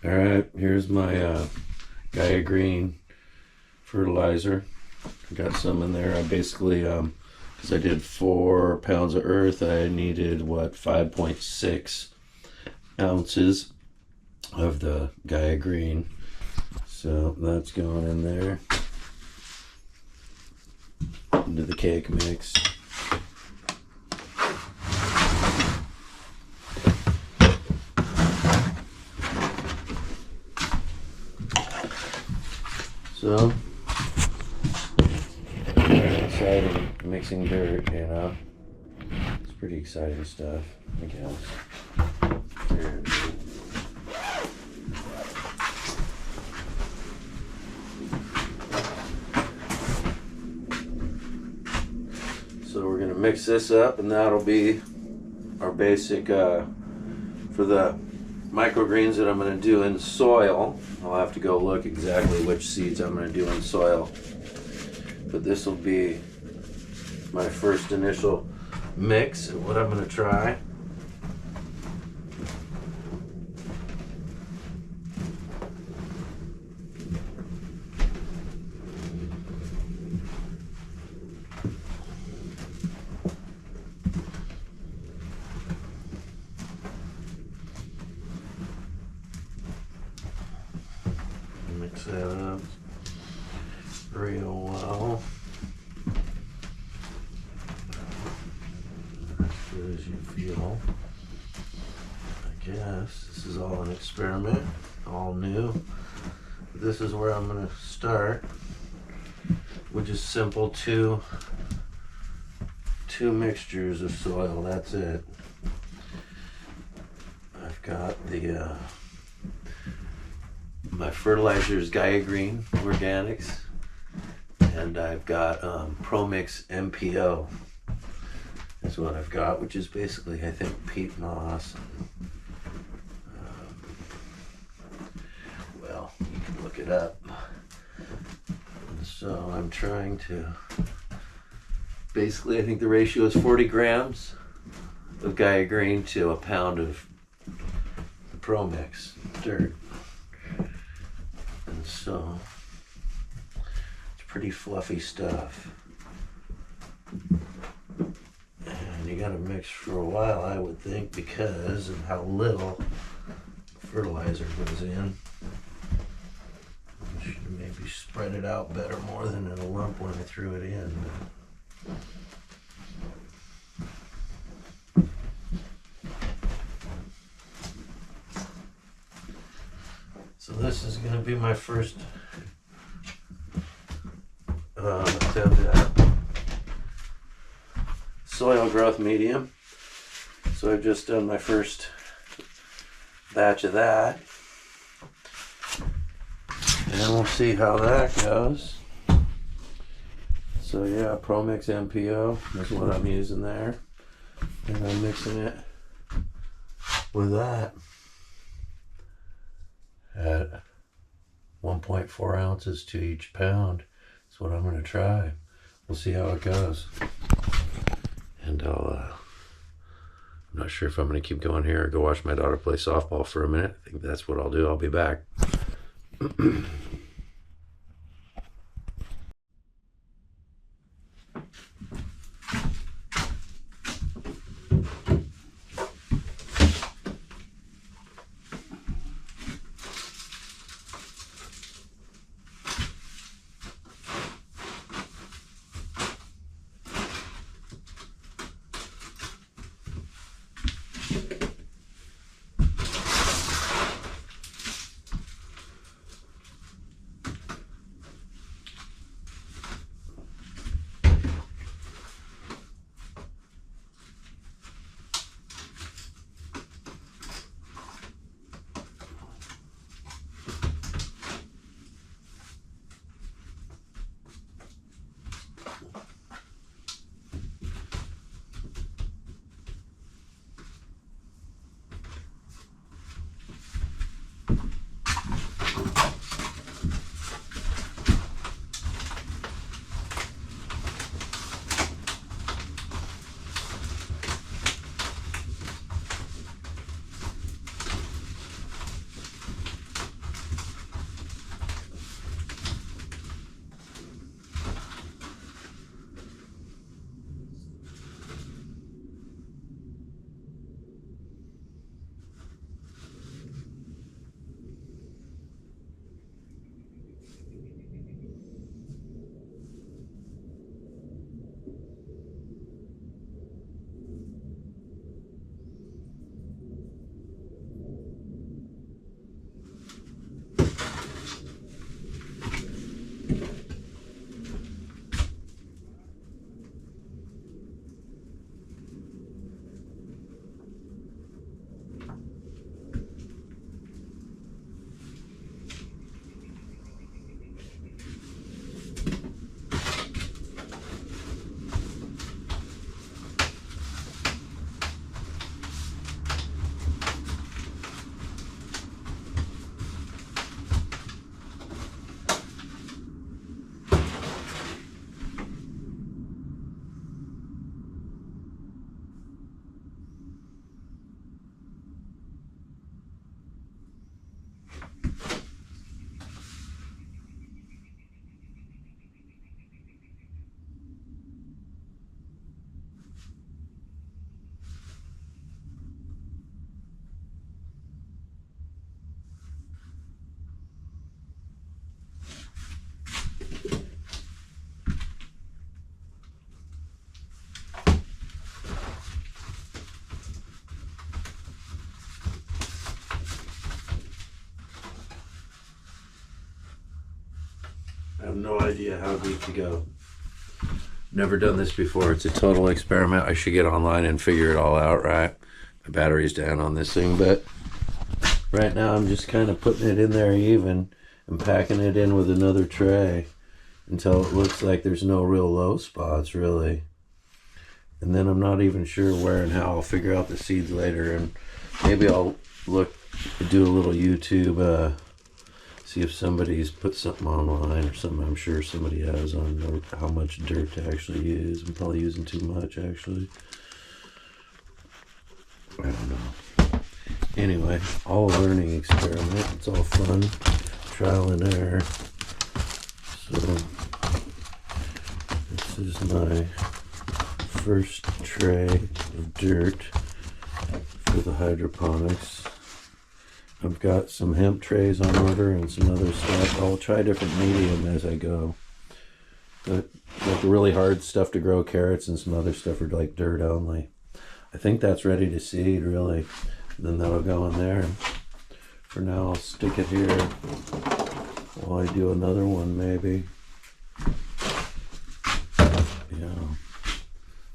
All right, here's my Gaia Green fertilizer. I got some in there. I basically, because I did 4 pounds of earth, I needed 5.6 ounces of the Gaia Green. So that's going in there into the cake mix. So, very exciting mixing dirt, you know. It's pretty exciting stuff, I guess. So we're gonna mix this up, and that'll be our basic for the microgreens that I'm going to do in soil. I'll have to go look exactly which seeds I'm going to do in soil. But this will be my first initial mix of what I'm going to try. Mix that up real well. As good as you feel. I guess this is all an experiment, all new. This is where I'm going to start, with just simple two mixtures of soil. That's it. I've got the my fertilizer is Gaia Green Organics, and I've got ProMix MPO. That's what I've got, which is basically, I think, peat moss. Well, you can look it up. And so I'm trying to, basically, I think the ratio is 40 grams of Gaia Green to a pound of the ProMix dirt. And so it's pretty fluffy stuff. And you gotta mix for a while, I would think, because of how little fertilizer goes in. I should have maybe spread it out better, more than in a lump when I threw it in. So this is going to be my first attempt at soil growth medium. So I've just done my first batch of that. And we'll see how that goes. So yeah, ProMix MPO is what I'm using there. And I'm mixing it with that at 1.4 ounces to each pound. That's what I'm going to try. We'll see how it goes. And I'm not sure if I'm going to keep going here or go watch my daughter play softball for a minute. I think that's what I'll do. I'll be back. have no idea how deep to go. Never done this before. It's a total experiment. I should get online and figure it all out, right? My battery's down on this thing, but right now I'm just kind of putting it in there even and packing it in with another tray until it looks like there's no real low spots, really. And then I'm not even sure where and how. I'll figure out the seeds later, and maybe I'll do a little YouTube, see if somebody's put something online or something. I'm sure somebody has on how much dirt to actually use. I'm probably using too much, actually. I don't know. Anyway, all a learning experiment. It's all fun. Trial and error. So, this is my first tray of dirt for the hydroponics. I've got some hemp trays on order and some other stuff. I'll try different medium as I go. But like really hard stuff to grow, carrots, and some other stuff are like dirt only. I think that's ready to seed, really. Then that'll go in there. For now, I'll stick it here while I do another one, maybe. Yeah.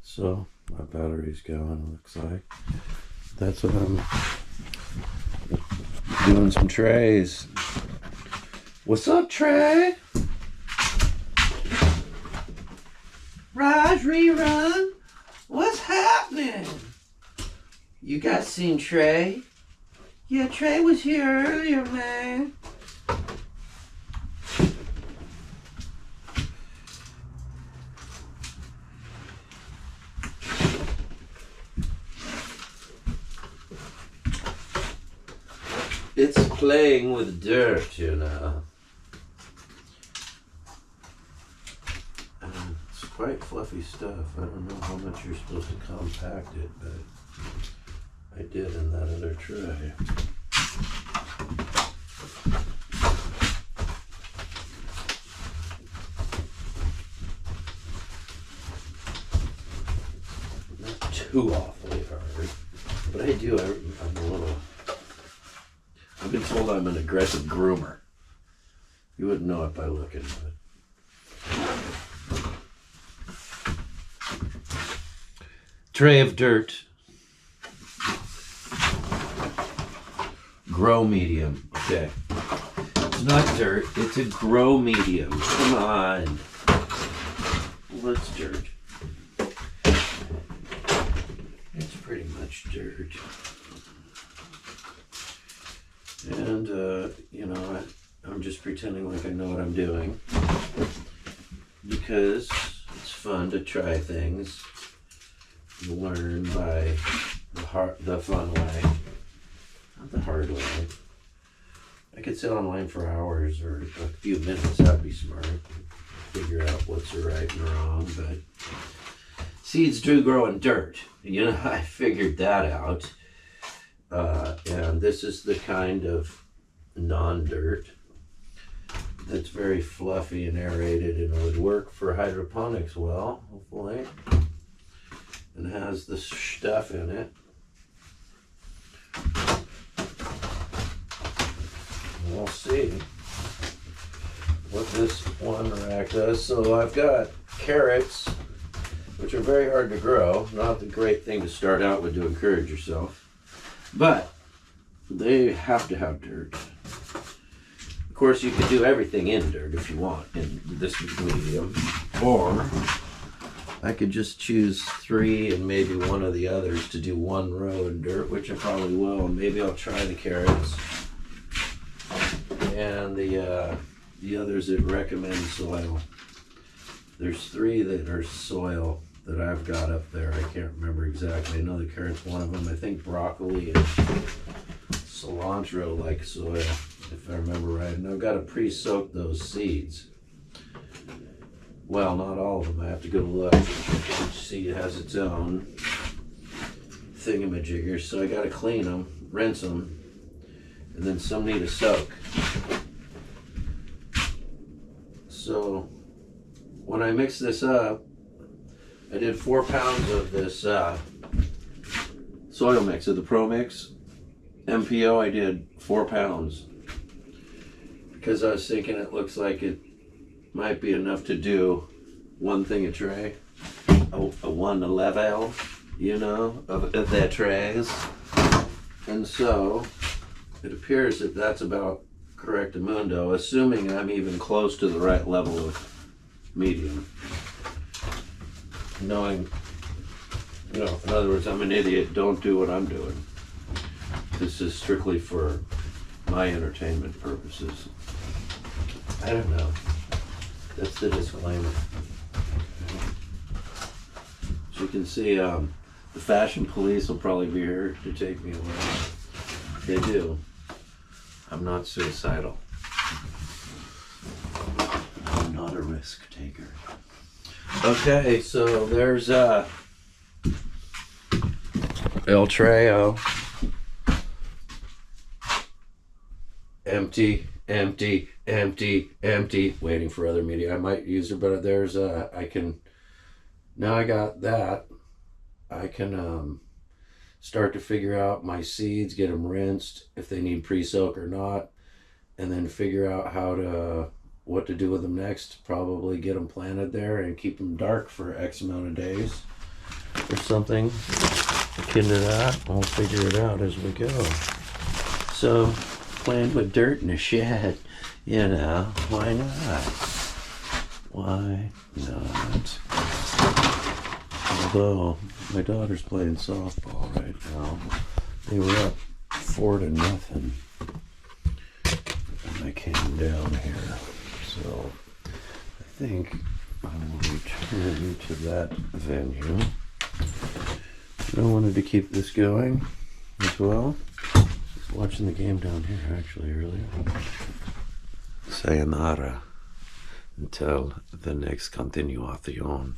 So my battery's going, looks like. That's what I'm doing, some trays. What's up, Trey? Raj Rerun? What's happening? You guys seen Trey? Yeah, Trey was here earlier, man. It's playing with dirt, you know. It's quite fluffy stuff. I don't know how much you're supposed to compact it, but I did in that other tray. Not too awfully hard, but I do. I'm a little. I've been told I'm an aggressive groomer. You wouldn't know it by looking at it. Tray of dirt. Grow medium. Okay. It's not dirt. It's a grow medium. Come on. What's dirt? It's pretty much dirt. And, you know, I'm just pretending like I know what I'm doing because it's fun to try things. You learn by the fun way, not the hard way. I could sit online for hours or a few minutes. That'd be smart. Figure out what's right and wrong, but seeds do grow in dirt. You know, I figured that out. And this is the kind of non-dirt that's very fluffy and aerated and would work for hydroponics well, hopefully. And has the stuff in it. We'll see what this one rack does. So I've got carrots, which are very hard to grow. Not the great thing to start out with to encourage yourself. But they have to have dirt. Of course, you could do everything in dirt if you want in this medium. Or I could just choose 3 and maybe one of the others to do 1 row in dirt, which I probably will. And maybe I'll try the carrots and the others that recommend soil. There's 3 that are soil that I've got up there. I can't remember exactly. I know the carrot's one of them. I think broccoli and cilantro like soil, if I remember right. And I've got to pre-soak those seeds. Well, not all of them. I have to go look. Each seed has its own thingamajigger. So I got to clean them, rinse them, and then some need a soak. So when I mix this up, I did 4 pounds of this soil mix of the Pro Mix MPO. I did 4 pounds because I was thinking it looks like it might be enough to do one thing a tray, a one level, you know, of their trays. And so it appears that that's about correctamundo, assuming I'm even close to the right level of medium. Knowing, you know, in other words, I'm an idiot, don't do what I'm doing. This is strictly for my entertainment purposes. I don't know. That's the disclaimer. As you can see, the fashion police will probably be here to take me away. They do. I'm not suicidal. I'm not a risk taker. Okay, so there's El Treo. Empty, empty, empty, empty. Waiting for other media. I might use it, but there's I can, now I got that. I can start to figure out my seeds, get them rinsed, if they need pre-soak or not, and then figure out what to do with them next. Probably get them planted there and keep them dark for X amount of days or something akin to that. I'll figure it out as we go. So, playing with dirt in a shed, you know, why not? Why not? Although my daughter's playing softball right now. They were up 4-0, and I came down here. So I think I will return to that venue. I wanted to keep this going as well. I was watching the game down here actually earlier. Sayonara until the next continuación.